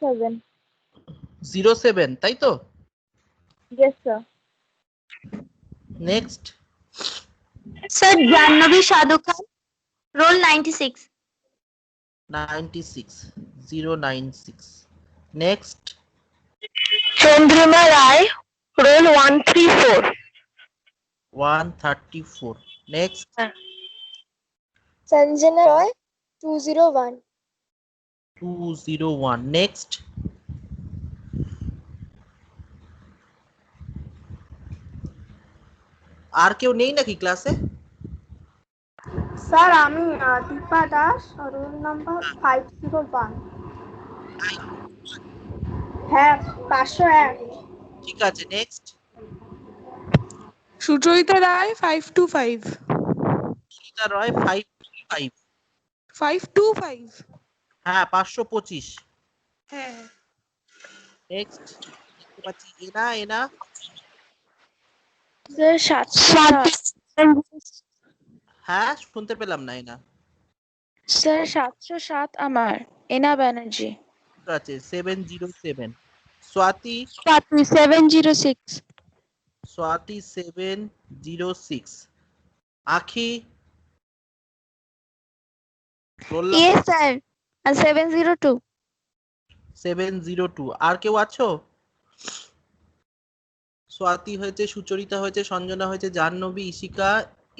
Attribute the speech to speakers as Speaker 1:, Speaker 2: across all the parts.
Speaker 1: 07.
Speaker 2: 07 তাই তো?
Speaker 1: Yes, sir.
Speaker 2: Next.
Speaker 3: Sir, Jannavi Shadu Khan, roll 96.
Speaker 2: 96 096 next.
Speaker 3: Chandrima Rai, roll 134.
Speaker 2: 134 next.
Speaker 1: Sanjana Roy, 201.
Speaker 2: 201 next. আর কেউ নেই নাকি ক্লাসে?
Speaker 1: স্যার আমি দীপা দাস, রোল নাম্বার 501। হ্যাঁ 501।
Speaker 2: ঠিক আছে নেক্সট।
Speaker 4: সুচরিতা রায় 525
Speaker 2: সুচিতা রয় 525
Speaker 4: 525
Speaker 2: হ্যাঁ 525
Speaker 4: হ্যাঁ
Speaker 2: নেক্সট। দেখতে পাচ্ছি এনা এনা
Speaker 1: স্যার 707।
Speaker 2: হ্যাঁ শুনতে পেলাম না এনা।
Speaker 1: স্যার 707 আমার এনা ব্যানার্জি।
Speaker 2: ঠিক আছে 707 স্বাতি।
Speaker 1: Swati 706.
Speaker 2: স্বাতি 706 আখি।
Speaker 1: Yes sir, 702.
Speaker 2: 702 আর কেউ আছো? স্বাতি হয়েছে, সুচরিতা হয়েছে, সঞ্জনা হয়েছে, জাহ্নবী, ইশিকা,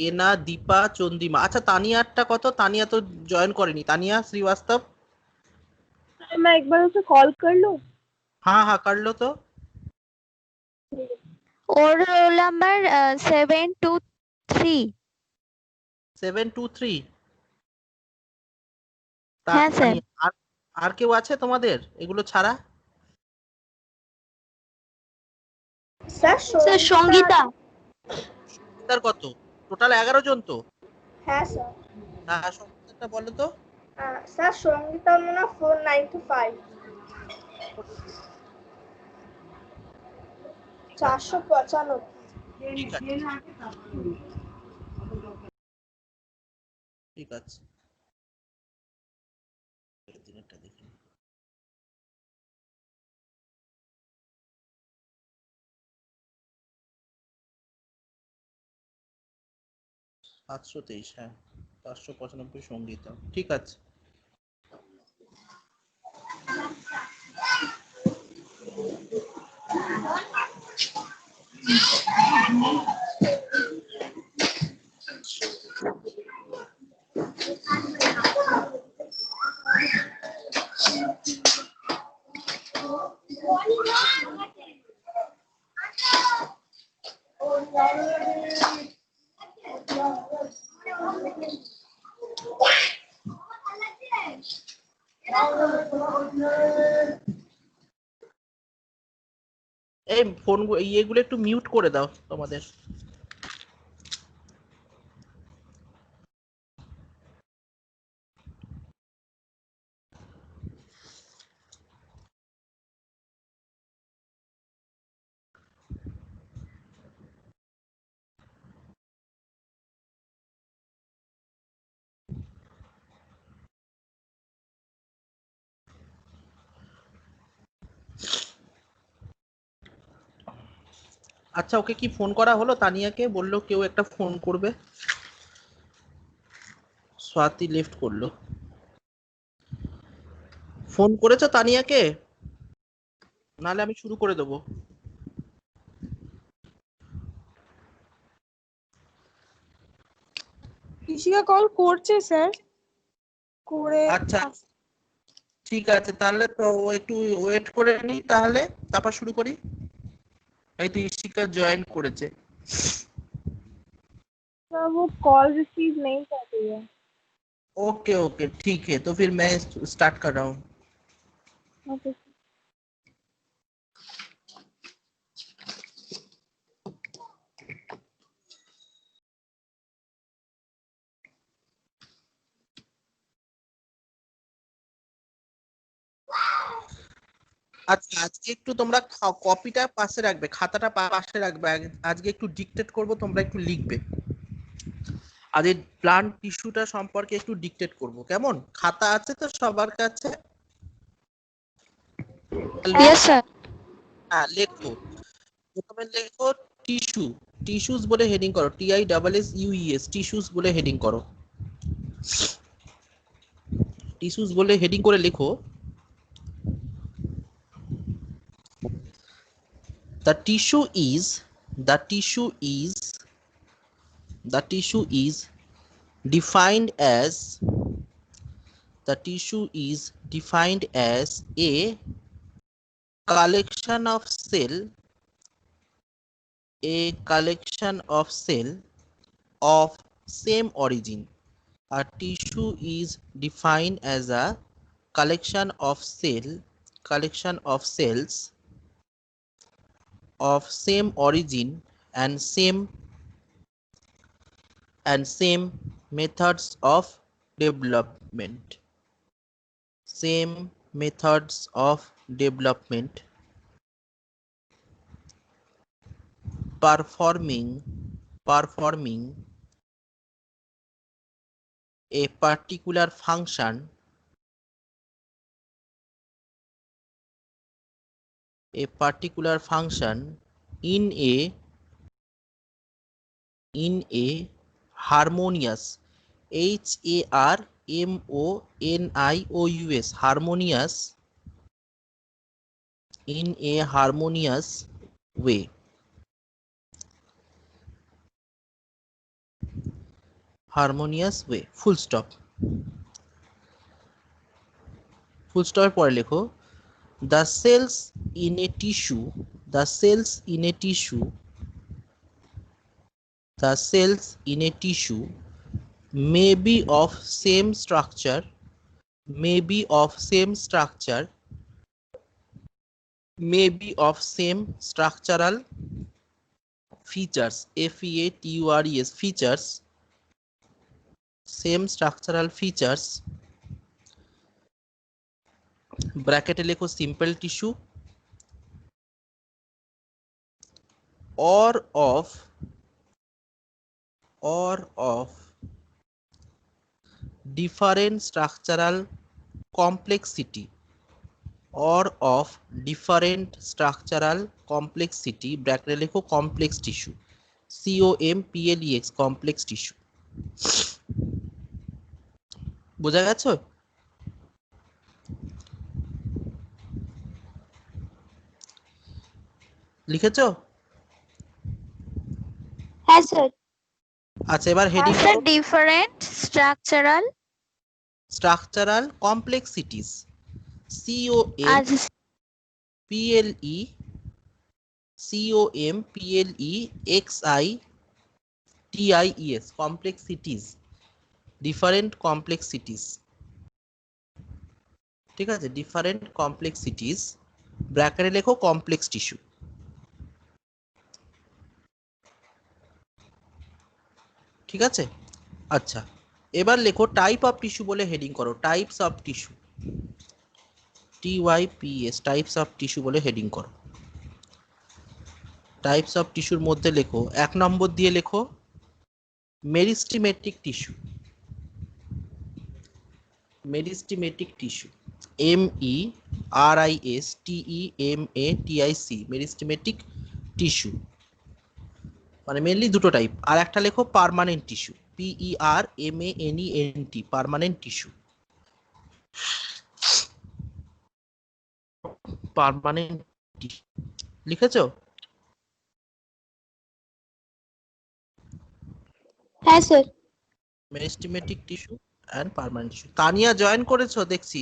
Speaker 2: এনা, দীপা, চন্দ্রিমা। আচ্ছা তানিয়ারটা কত? তানিয়া তো জয়েন করেনি। তানিয়া শ্রীবাস্তব।
Speaker 1: मैं एक बार उसे कॉल कर लूं?
Speaker 2: हाँ हाँ कर लो तो।
Speaker 1: और रोल नंबर 723।
Speaker 2: 723
Speaker 1: হ্যাঁ স্যার।
Speaker 2: আর কেউ আছে তোমাদের এগুলো ছাড়া?
Speaker 1: স্যার সঙ্গীতা।
Speaker 2: তার কত? টোটাল 11 জন তো?
Speaker 1: হ্যাঁ স্যার।
Speaker 2: হ্যাঁ সঙ্গীতাটা বলো তো।
Speaker 1: স্যার সঙ্গীতা মনে 495। 495।
Speaker 2: ঠিক আছে ঠিক আছে দিনেরটা দেখি। $723 হ্যাঁ 595 সঙ্গীতা। ঠিক আছে এই ফোন ইয়েগুলো একটু মিউট করে দাও তোমাদের। আচ্ছা ওকে কি ফোন করা হলো? তানিয়াকে বললো কেউ একটা ফোন করবে। স্বাতি লেফট করলো। ফোন করেছো তানিয়াকে? নাহলে আমি শুরু করে দেবো।
Speaker 4: ইশিকা কল করছে স্যার করে।
Speaker 2: আচ্ছা ঠিক আছে তাহলে তো একটু ওয়েট করে নিই তাহলে তারপর শুরু করি। এই তো ইশিকা জয়েন করেছে।
Speaker 1: वो कॉल रिसीव नहीं कर रही है।
Speaker 2: ओके ओके ठीक है तो फिर मैं स्टार्ट कर रहा हूँ।
Speaker 1: ओके।
Speaker 2: আচ্ছা আজকে একটু তোমরা কপিটা পাশে রাখবে, খাতাটা পাশে রাখবে। আজকে একটু ডিকটেট করব, তোমরা একটু লিখবে। আজ এই প্লান্ট টিস্যুটা সম্পর্কে একটু ডিকটেট করব, কেমন? খাতা আছে তো সবার কাছে?
Speaker 3: Yes, sir.
Speaker 2: হ্যাঁ লেখো, প্রথমে লেখো টিস্যু, টিস্যুস বলে হেডিং করো, TISSUES টিস্যুস বলে হেডিং করো, টিস্যুস বলে হেডিং করে লেখো the tissue is the tissue is the tissue is defined as the tissue is defined as a collection of cell, a collection of cell of same origin. A tissue is defined as a collection of cells of same origin and same methods of development. Same methods of development, performing a particular function in a harmonious, HARMONIOUS, harmonious, in a harmonious way. Harmonious way, full stop. Full stop পরে লেখো the cells in a tissue may be of same structure, may be of same structural features, FEATURES, features, same structural features, ব্র্যাকেটে লেখো simple tissue, or of different structural complexity, or of different structural complexity, ব্র্যাকেটে লেখো complex tissue, COMPLEX, complex tissue. বোঝা গেছে? লিখেছো?
Speaker 3: Yes, sir.
Speaker 2: আচ্ছা এবার heading
Speaker 3: Sir, different
Speaker 2: structural complexities, COMPLEXITIES, complexities, different complexities, ঠিক আছে, different complexities, ব্র্যাকেটে লেখো complex tissue. ঠিক আছে? আচ্ছা এবার লেখো টাইপ অফ টিস্যু বলে হেডিং করো, types of tissue, TYPS, types of tissue বলে হেডিং করো। টাইপস অফ টিস্যুর মধ্যে লেখো 1 নম্বর দিয়ে লেখো meristematic tissue, meristematic tissue, MERISTEMATIC, meristematic tissue, মানে মেনলি দুটো টাইপ। আর একটা লেখো permanent tissue, PERMANENT, permanent tissue, permanent tissue. লিখেছো?
Speaker 3: Yes, sir.
Speaker 2: Meristematic tissue and permanent tissue. Tania join করেছো দেখছি।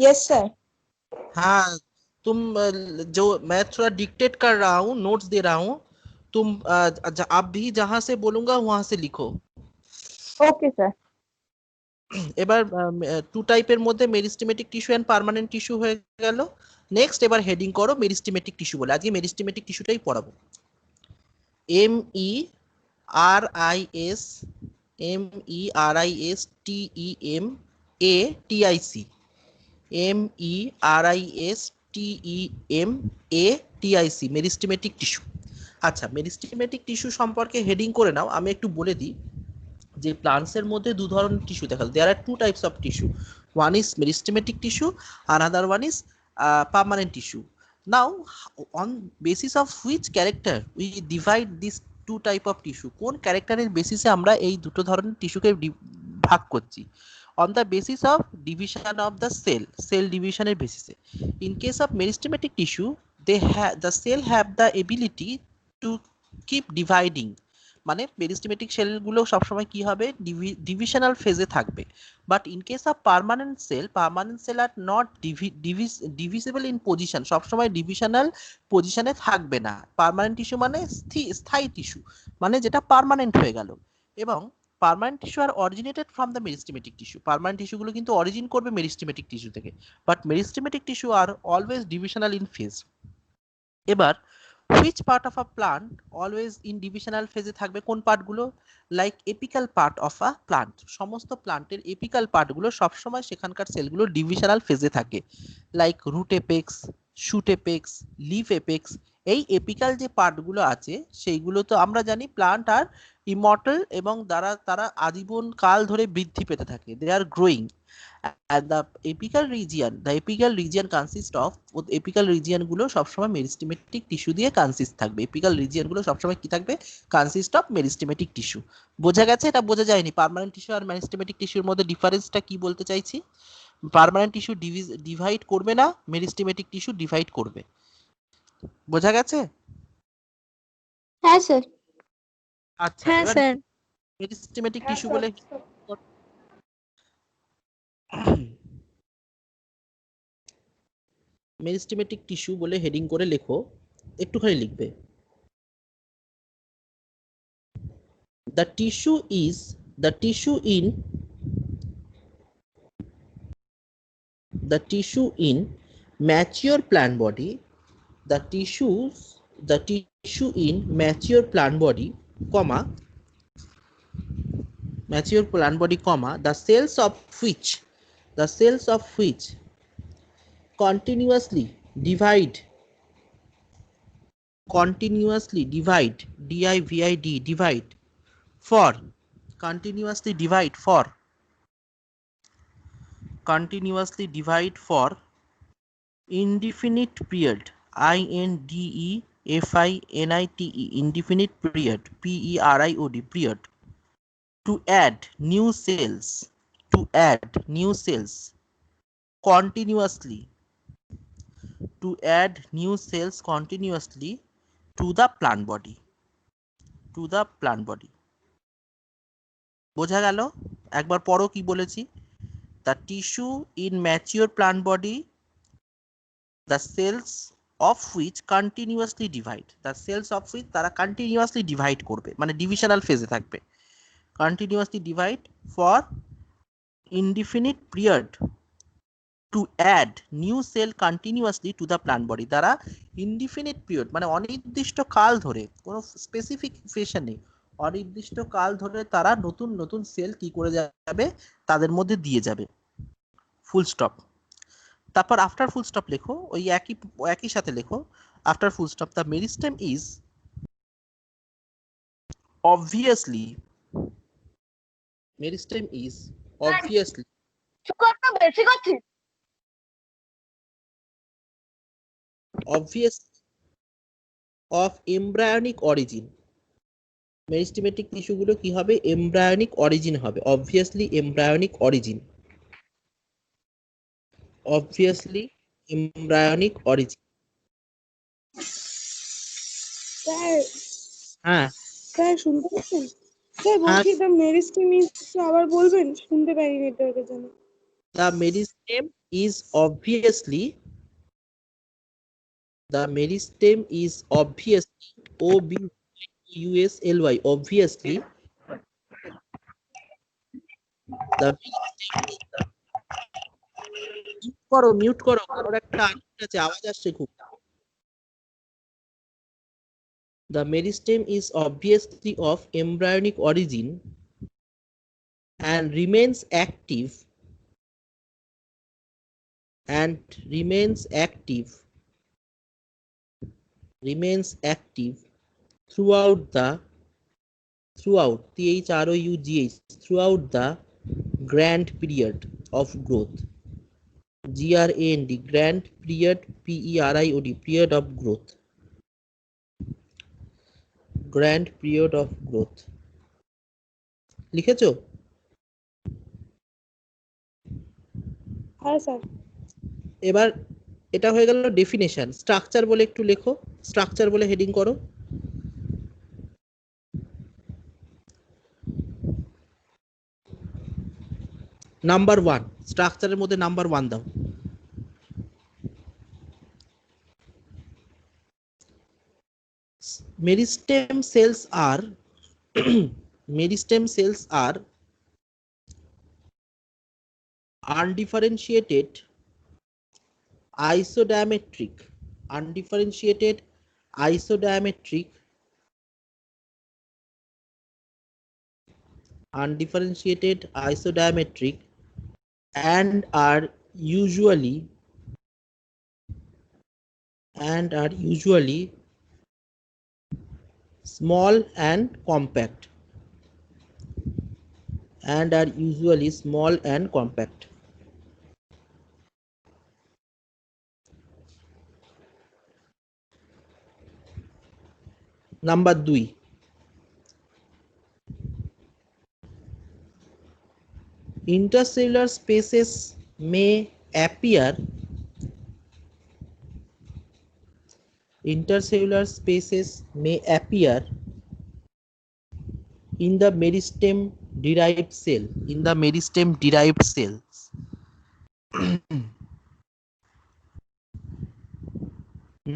Speaker 4: Yes, sir.
Speaker 2: हाँ तुम जो मैं थोड़ा डिक्टेट कर रहा हूँ, नोट्स दे रहा हूँ, तुम आप भी जहां से बोलूंगा वहां से लिखो।
Speaker 4: Okay, sir.
Speaker 2: এবার টু টাইপের মধ্যে meristematic tissue and permanent tissue হয়ে গেল। নেক্সট এবার হেডিং করো মেরিস্টেমেটিক টিস্যু বলে, আজকে মেরিস্টেমেটিক টিস্যুটাই পড়াবো। MERISTEMATIC, meristematic tissue. আচ্ছা মেরিস্টেমেটিক টিস্যু সম্পর্কে হেডিং করে নাও, আমি একটু বলে দিই যে প্লান্টসের মধ্যে দু ধরনের টিস্যু দেখা যায়। There are two types of tissue, One is meristematic tissue, another one is permanent tissue. Now, on basis of which character we divide these two type of tissue? কোন ক্যারেক্টারের বেসিসে আমরা এই দুটো ধরনের টিস্যুকে ভাগ করছি? On the basis of division of the cell division এর বেসিসে. In case of meristematic tissue, the cell have the ability to keep dividing. মানে মেরিস্টেমেটিক সেলগুলো সবসময় কি হবে, ডিভিশনাল ফেজে থাকবে। But in case of permanent cell are not divisible in position, সবসময় ডিভিশনাল পজিশনে থাকবে না। পার্মানেন্ট টিস্যু মানে স্থায়ী টিস্যু, মানে যেটা পার্মানেন্ট হয়ে গেল। এবং permanent tissue are originated from the meristematic tissue, permanent টিস্যুগুলো কিন্তু অরিজিন করবে মেরিস্টেমেটিক টিস্যু থেকে, but meristematic tissue are always divisional in phase. এবার which part of a plant always in divisional phase থাকবে? কোন পার্ট গুলো? Like apical part of a plant, সমস্ত প্লান্টের এপিক্যাল পার্ট গুলো সবসময় সেখানকার সেলগুলো ডিভিশনাল ফেজে থাকে। Like root apex, shoot apex, leaf apex, এই এপিক্যাল যে পার্ট গুলো আছে সেইগুলো তো আমরা জানি প্লান্ট আর ইমর্টাল এবং তারা আজীবন কাল ধরে বৃদ্ধি পেতে থাকে, দে আর growing. And the apical region consists of, apical region গুলো সবসময় মেরিস্টেমেটিক টিস্যু দিয়ে কনসিস্ট থাকবে। এপিক্যাল রিজিয়ন গুলো সবসময় কি থাকবে? Consist of meristematic tissue. বোঝা গেছে? এটা বোঝা যায়নি পার্মানেন্ট টিস্যু আর মেরিস্টেমেটিক টিস্যুর মধ্যে ডিফারেন্সটা কি বলতে চাইছি? পার্মানেন্ট টিস্যু ডিভাইড করবে না, মেরিস্টেমেটিক টিস্যু ডিভাইড করবে। বোঝা গেছে?
Speaker 3: হ্যাঁ স্যার।
Speaker 2: আচ্ছা,
Speaker 3: হ্যাঁ
Speaker 2: এবার
Speaker 3: স্যার।
Speaker 2: মেরিস্টেমেটিক টিস্যু বলে মেরিস্টেমেটিক টিস্যু বলে হেডিং করে লেখো, একটুখানি লিখবে। The tissue in mature plant body, the tissue in mature plant body, comma, the cells of which continuously divide, divide for indefinite period, indefinite period, period, to add new cells continuously to the plant body, বোঝা গেল? একবার পরও কি বলেছি? the tissue in mature plant body, the cells of which continuously divide, তারা continuously divide করবে, মানে divisional ফেজে থাকবে। continuously divide for indefinite period to add new cell continuously to the plant body, তারা ইনডিফিনিট পিরিয়ড মানে অনির্দিষ্ট কাল ধরে, কোনো স্পেসিফিক ফেশন নেই, অনির্দিষ্ট কাল ধরে তারা নতুন নতুন সেল কি করে যাবে, তাদের মধ্যে দিয়ে যাবে। Full stop. তারপর আফটার ফুল স্টপ লেখো, ওই একই সাথে লেখো after full stop, the meristem is obviously of embryonic origin, meristematic টিস্যুগুলো কি হবে? এমব্রায়োনিক অরিজিন হবে, obviously embryonic origin, হ্যাঁ
Speaker 4: স্যার শুনতে পাচ্ছেন? স্যার বলছি দ্য মেরিস্টেম ইজ, আবার বলবেন, শুনতে পাইনি নেটওয়ার্কের জন্য।
Speaker 2: The meristem is obviously obviously mute করো কারোর একটা আওয়াজ আসছে খুব। The meristem is obviously of embryonic origin and remains active throughout the grand period of growth. GRAND, grand period, PERIOD, period of growth. Grand period of growth. লিখেছো?
Speaker 4: হ্যাঁ sir.
Speaker 2: এবার এটা হয়ে গেল ডেফিনেশন। স্ট্রাকচার বলে একটু লেখো, স্ট্রাকচার বলে হেডিং করো। নাম্বার 1, স্ট্রাকচারের মধ্যে নাম্বার 1 দাও। Meristem sales R meristem sales R undifferentiated isodiametric undifferentiated isodiametric undifferentiated isodiametric and are usually small and compact Number 2, intercellular spaces may appear in the meristem derived cells.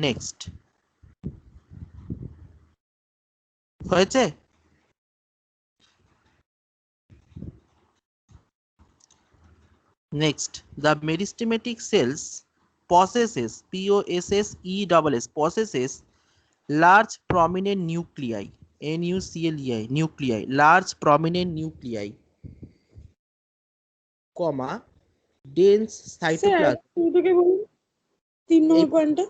Speaker 2: Next, হয়েছে? Next, the meristematic cells possesses large prominent nuclei, nuclei, large prominent nuclei, comma, dense
Speaker 4: sir
Speaker 2: cytoplasm.
Speaker 4: তোকে বলুন 3 নম্বর পয়েন্টটা।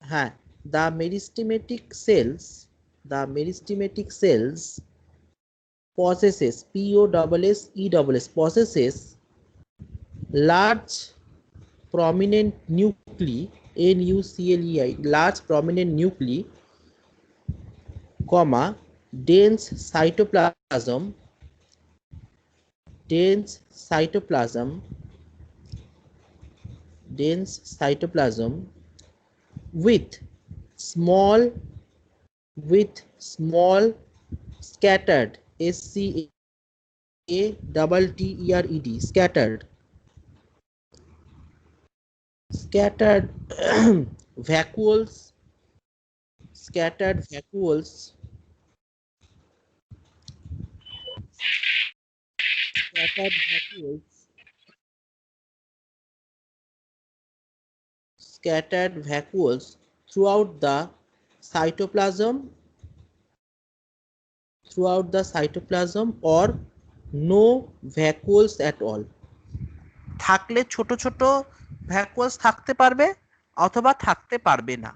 Speaker 2: হ্যাঁ, the meristematic cells possesses possesses large prominent nuclei, large prominent nuclei, comma, dense cytoplasm with small scattered scattered vacuoles throughout the cytoplasm or no vacuoles at all. থাকলে ছোট ছোট ভ্যাকুয়ালস থাকতে পারবে অথবা থাকতে পারবে না।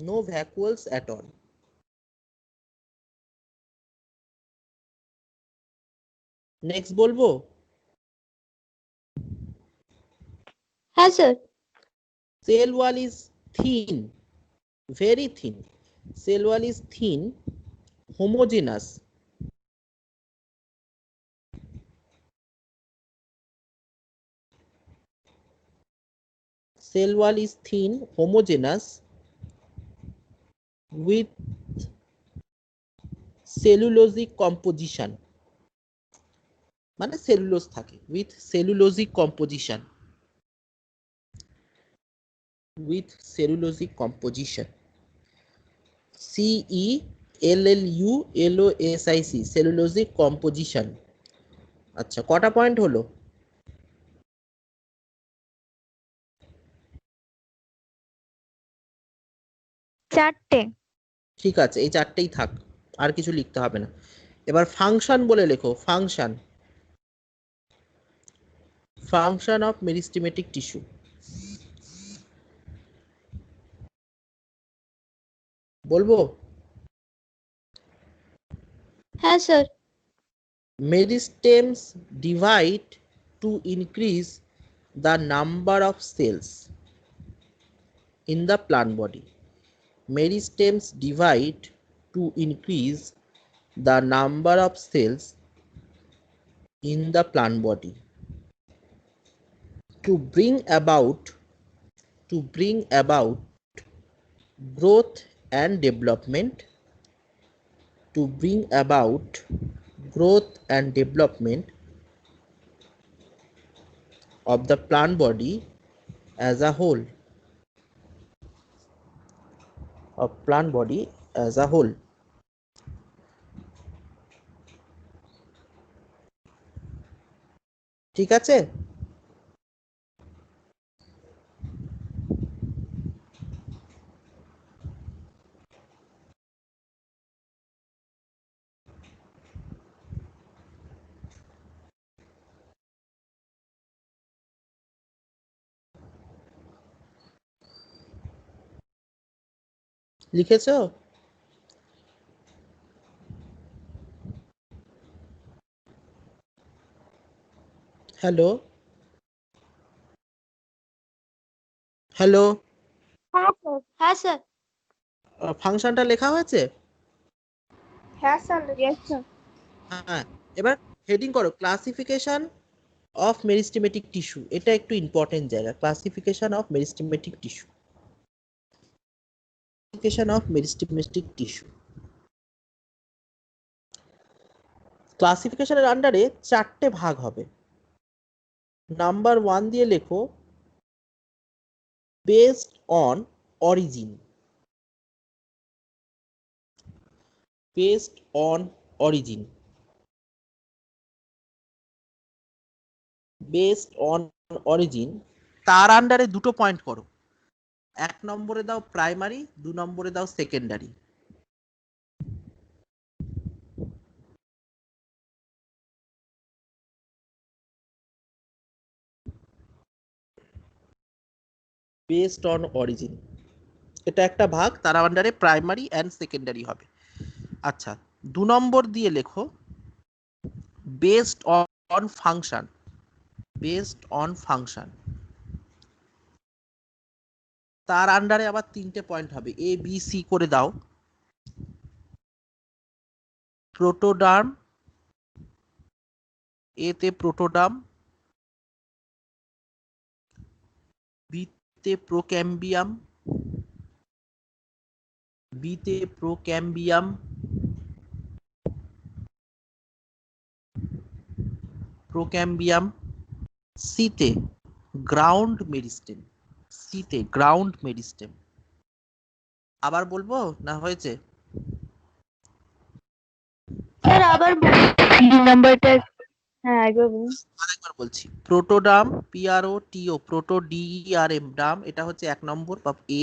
Speaker 2: No vacuoles at all. Next বলবো?
Speaker 3: হ্যাঁ sir.
Speaker 2: Cell wall is thin, very thin. Cell wall is thin, homogeneous. Cell wall is thin, homogeneous with cellulosic composition. মানে সেলুলোজ থাকে, with cellulosic composition. CELLULOSIC, cellulosic composition. আচ্ছা, কটা point হলো?
Speaker 3: চারটে।
Speaker 2: ঠিক আছে, এই চারটেই থাক, আর কিছু লিখতে হবে না। এবার ফাংশন বলে লেখো। Function of meristematic tissue. বলবো?
Speaker 3: হ্যাঁ sir.
Speaker 2: Meristems divide to increase the number of cells in the plant body. Meristems divide to increase the number of cells in the plant body. To bring about growth and development, to bring about growth and development of the plant body as a whole, of plant body as a whole. ঠিক আছে? লিখেছো? Hello hello,
Speaker 3: হ্যাঁ sir.
Speaker 2: ফাংশনটা লেখা হয়েছে?
Speaker 1: হ্যাঁ sir.
Speaker 4: Yes, sir.
Speaker 2: হ্যাঁ, এবার হেডিং করো ক্লাসিফিকেশন অফ মেরিস্টেমেটিক টিস্যু। এটা একটু ইম্পর্টেন্ট জায়গা, classification of meristematic tissue. Classification of meristematic tissue. ক্লাসিফিকেশনের আন্ডারে 4টে ভাগ হবে। নাম্বার 1 দিয়ে লেখো based on origin. Based on origin. Based on origin, তার আন্ডারে দুটো পয়েন্ট করো। 1 নম্বরে দাও প্রাইমারি, 2 নম্বরে দাও সেকেন্ডারি। বেসড অন অরিজিন, এটা একটা ভাগ, তার আন্ডারে প্রাইমারি অ্যান্ড সেকেন্ডারি হবে। আচ্ছা, 2 নম্বর দিয়ে লেখো based on function. Based on function, তার আন্ডারে আবার 3টে পয়েন্ট হবে, এ বি সি করে দাও। প্রোটোডার্ম, এতে প্রোটোডার্ম, বিতে প্রোক্যাম্বিয়াম, বিতে প্রোক্যাম্বিয়াম, প্রোক্যাম্বিয়াম, সিতে গ্রাউন্ড মেরিস্টেম। সিতে গ্রাউন্ড মেরিস্টেম। আবার বলবো না হয়েছে?
Speaker 3: স্যার আবার নাম্বারটা হ্যাঁ একবার বলুন।
Speaker 2: আরেকবার বলছি, প্রোটোডার্ম, পিআরও টিও, প্রোটো ডিইআরএম ডাম, এটা হচ্ছে 1 নম্বর বা এ।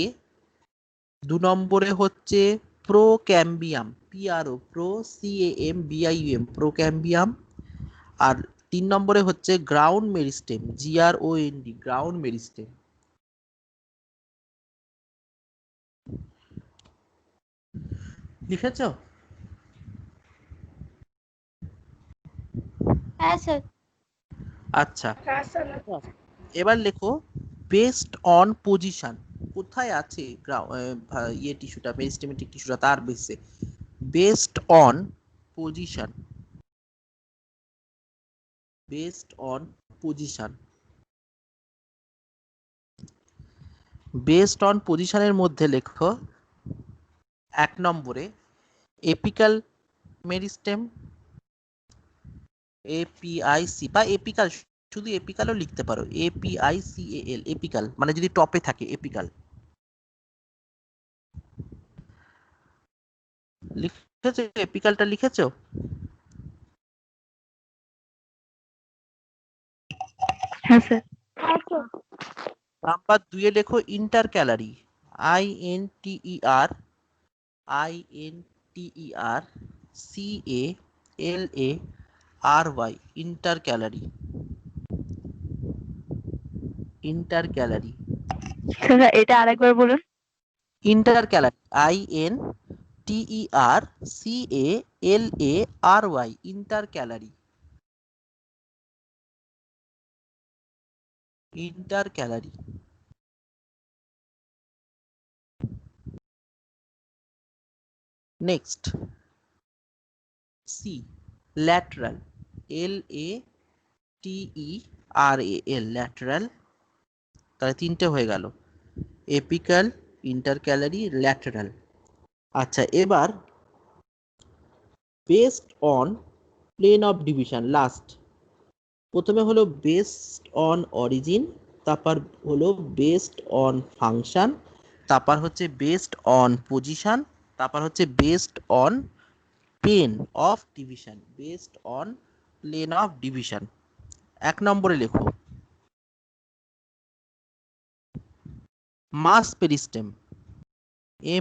Speaker 2: 2 নম্বরে হচ্ছে procambium, P R O pro C A M B I U M, procambium. আর 3 নম্বরে হচ্ছে ground meristem, G R O N D, ground meristem. লিখেছো?
Speaker 3: হ্যাঁ স্যার।
Speaker 2: আচ্ছা,
Speaker 1: হ্যাঁ স্যার।
Speaker 2: এবার লেখো বেসড অন পজিশন। কোথায় আছে ইয়ে টিস্যুটা, মেরিস্টেমেটিক টিস্যুটা, তার বেসে। Based on position, based on position. Based on পজিশনের মধ্যে লেখো 1 নম্বরে এপিক্যাল মেরিস্টেম, এপিআইসি বা এপিক্যাল, শুধু এপিক্যালও লিখতে পারো, এপিআইসিএএল, এপিক্যাল মানে যদি টপে থাকে এপিক্যাল। লিখেছো? এপিক্যালটা লিখেছো?
Speaker 3: হ্যাঁ স্যার।
Speaker 2: নাম্বার 2 এ লেখো ইন্টারক্যালারি, আইএনটিইআর, আইএনটিইআর সিএএলএআরওয়াই, ইন্টারক্যালারি, ইন্টারক্যালারি।
Speaker 3: স্যার এটা আরেকবার বলুন।
Speaker 2: ইন্টারক্যালারি, আইএনটিইআর সিএএলএআরওয়াই, ইন্টারক্যালারি। intercalary. Next, C, lateral, L-A-T-E-R-A-L, lateral, তাহলে তিনটে হয়ে গেল, এপিক্যাল, ইন্টারক্যালারি, ল্যাটেরাল। আচ্ছা, এবার based on plane of division, last. প্রথমে হলো বেসড অন অরিজিন, তারপর হলো বেসড অন ফাংশন, তারপর হচ্ছে বেসড অন পজিশন, তারপর হচ্ছে based on plane of division, based on plane of division. 1 নম্বরে লেখো mass meristem,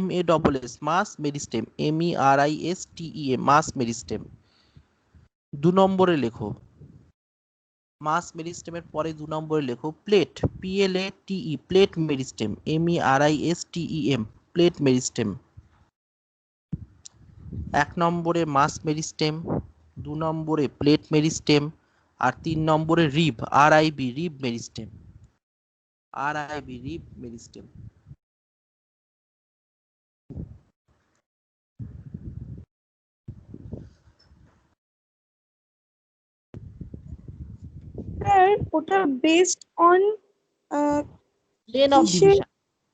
Speaker 2: MASS, mass meristem, MERISTEM, mass meristem. 2 নম্বরে লেখো মাস মেরিস্টেমের পরে 2 নম্বরে লেখো plate, PLATE, plate meristem, MERISTEM, plate meristem. 1 নম্বরে মাস মেরিস্টেম, 2 নম্বরে প্লেট মেরিস্টেম, আর 3 নম্বরে rib, RIB, rib meristem, RIB, rib meristem.
Speaker 4: Sir ওটা বেসড অন
Speaker 2: প্লেন অফ
Speaker 4: কিসের
Speaker 2: ডিভিশন,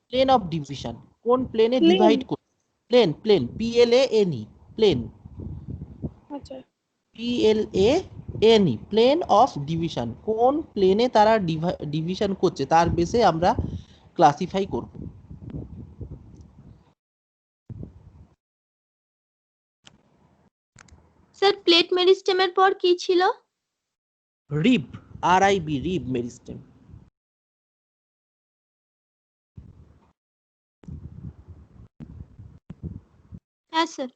Speaker 2: প্লেন অফ ডিভিশন, কোন প্লেনে
Speaker 4: প্লেন?
Speaker 2: ডিভাইড করছে, প্লেন, প্লেন, PLANE, প্লেন,
Speaker 4: আচ্ছা
Speaker 2: PLANE, plane of division, কোন প্লেনে তারা ডিভিশন করছে তার বেসে আমরা ক্লাসিফাই করব।
Speaker 3: স্যার প্লেট মেরিস্টেমের পর কি ছিল?
Speaker 2: Rib, RIB, rib meristem.
Speaker 3: হ্যাঁ স্যার।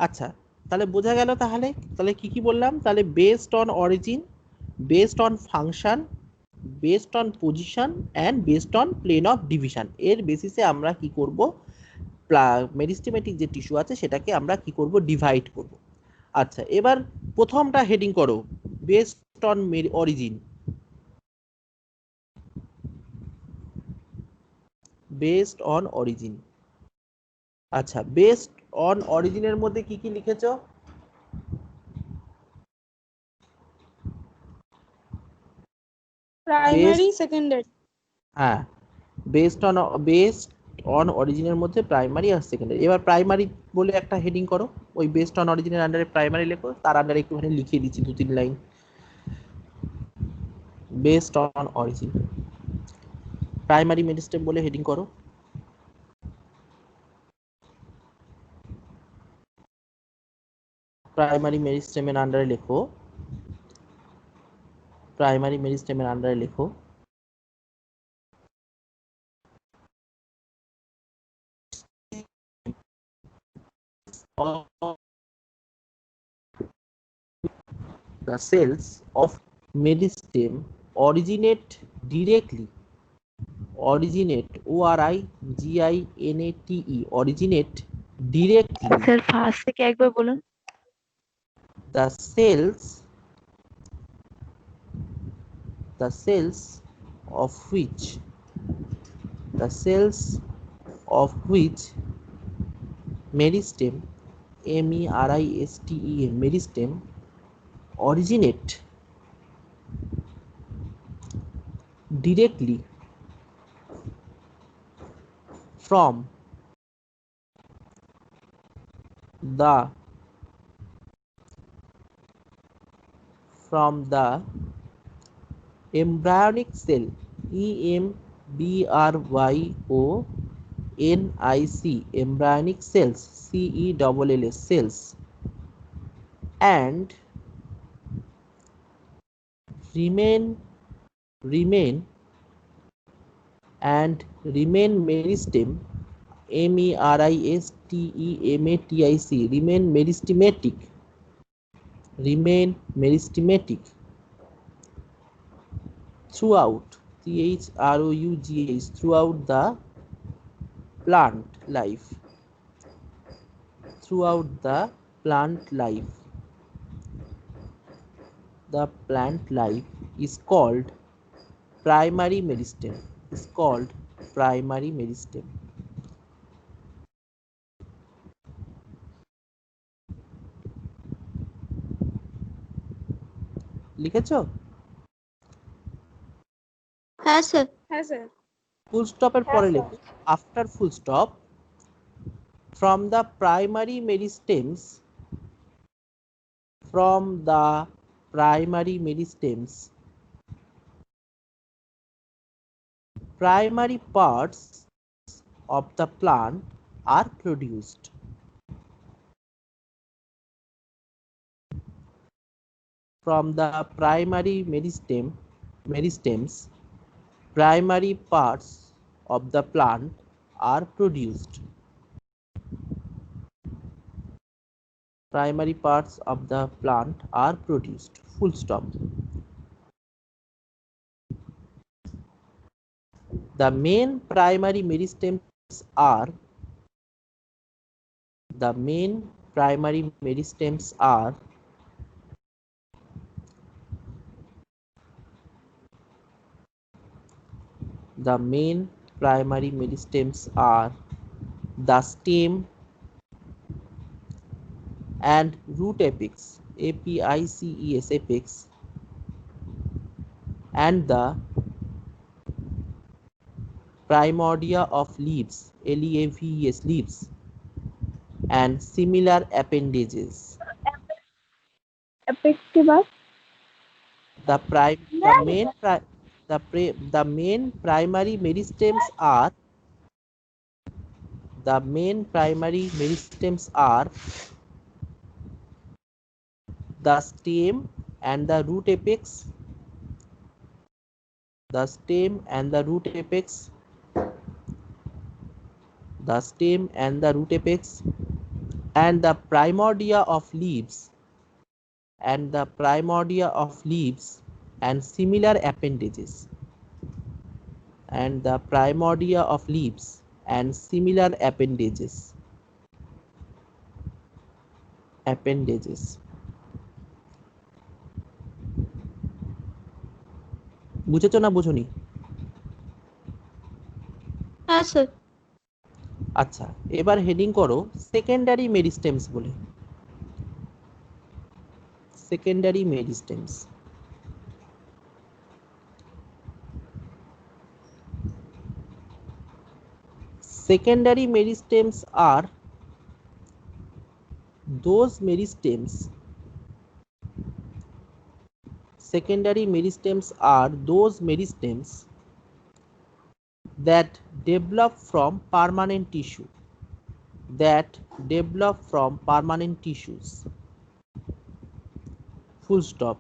Speaker 2: আচ্ছা, তাহলে বোঝা গেল তাহলে তাহলে কি কি বললাম, তাহলে based on origin, based on function, based on position and based on plane of division, এর বেসিসে আমরা কি করব, মেরিস্টেমেটিক যে টিস্যু আছে সেটাকে আমরা কি করব, ডিভাইড করব। আচ্ছা, এবার প্রথমটা হেডিং করো, based on origin, based on origin. আচ্ছা, বেসড অন অরিজিনের মধ্যে কি কি লিখেছো?
Speaker 4: Primary secondary.
Speaker 2: হ্যাঁ, বেসড অন অরিজিনের মধ্যে প্রাইমারি আর সেকেন্ডারি। এবার প্রাইমারি বলে একটা হেডিং করো, ওই বেসড অন অরিজিনের আন্ডারে প্রাইমারি লেখো, তার আন্ডারে একটুখানি লিখিয়ে দিচ্ছি 2-3 line. Based on origin, primary meristem বলে হেডিং করো। প্রাইমারি মেরিস্টেমের আন্ডারে লেখো, প্রাইমারি মেরিস্টেমের আন্ডারে লেখো the cells of meristem originate directly, originate directly,
Speaker 3: sir first থেকে একবার বলুন।
Speaker 2: the cells of which meristem, MERISTEM, meristem originate directly from the embryonic cell, EMBRYONIC, embryonic cells, CELLS, cells, and remain meristem, MERISTEMATIC, remain meristematic throughout, THROUGH, throughout the plant life, the plant life is called primary meristem. Is called primary meristem. লিখেছো?
Speaker 3: হ্যাঁ sir.
Speaker 4: হ্যাঁ sir.
Speaker 2: ফুল স্টপের পরে লেখো after full stop from the primary meristems primary parts of the plant are produced. From the primary meristems primary parts of the plant are produced. Primary parts of the plant are produced. Full stop. The main primary meristems are the main primary meristems are the main primary meristems are the stem and root apex, apices apex, and the primordia of leaves, leaves leaves, and similar appendages.
Speaker 1: Effective.
Speaker 2: The main primary meristems are the stem and the root apex, the stem and the root apex, the stem and the root apex, and the primordia of leaves, and the primordia of leaves and similar appendages, and the primordia of leaves and similar appendages. বুঝেছো না বুঝুনি?
Speaker 3: হ্যাঁ sir.
Speaker 2: আচ্ছা, এবার heading করো secondary মেরিস্টেমস বলে। Secondary মেরিস্টেমস। Secondary meristems are those meristems that develop from permanent tissues. Full stop.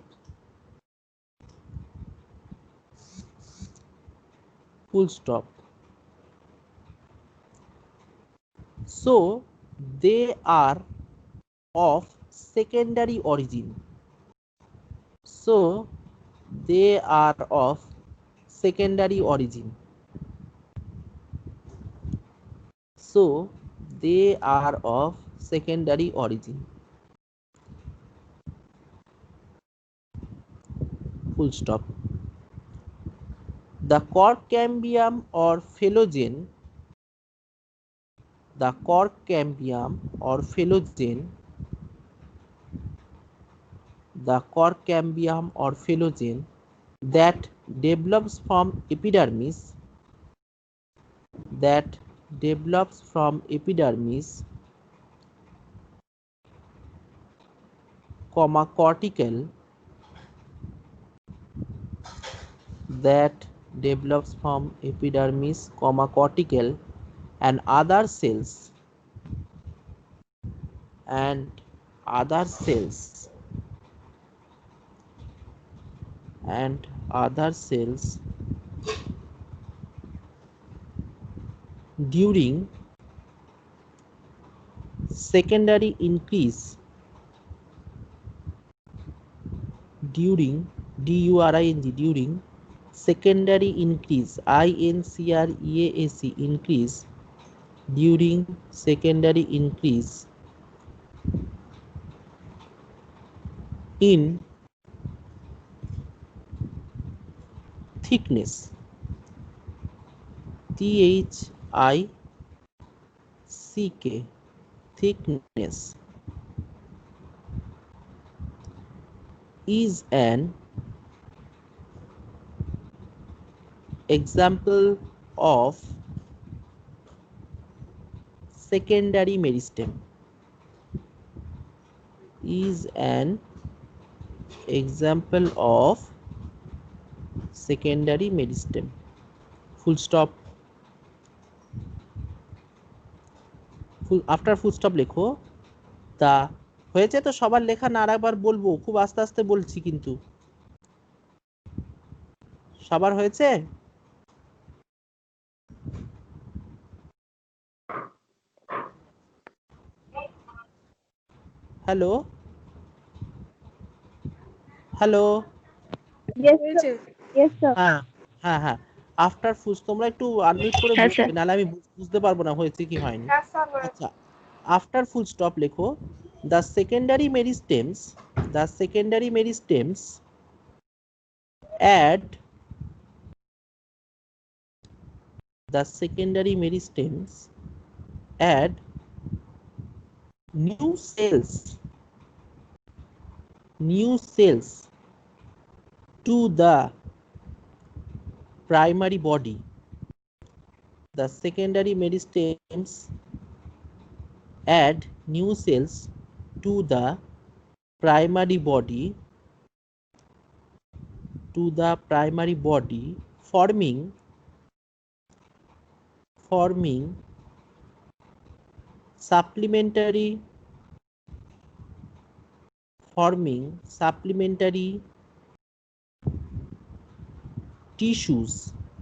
Speaker 2: So they are of secondary origin. So they are of secondary origin. Full stop. The cork cambium or phloem that develops from epidermis cortical and other cells during secondary increase during secondary increase increase during secondary increase in thickness, thick, thickness is an example of secondary meristem, is an example of secondary meristem, full stop, after full stop লেখো তা হয়েছে তো সবার লেখা না আরেকবার বলবো, খুব আস্তে আস্তে বলছি কিন্তু সবার হয়েছে? হ্যালো হ্যালো
Speaker 4: হয়েছে?
Speaker 2: হ্যাঁ হ্যাঁ হ্যাঁ আফটার ফুল তোমরা একটু আনমিউট করে
Speaker 3: হ্যাঁ,
Speaker 2: বলবে, নাহলে আমি বুঝতে পারবো না হয়েছে কি হয়নি।
Speaker 1: হ্যাঁ স্যার হয়েছে।
Speaker 2: আচ্ছা, আফটার ফুল স্টপ লেখো the secondary meristems add new cells to the primary body. The secondary meristems add new cells to the primary body, forming supplementary tissues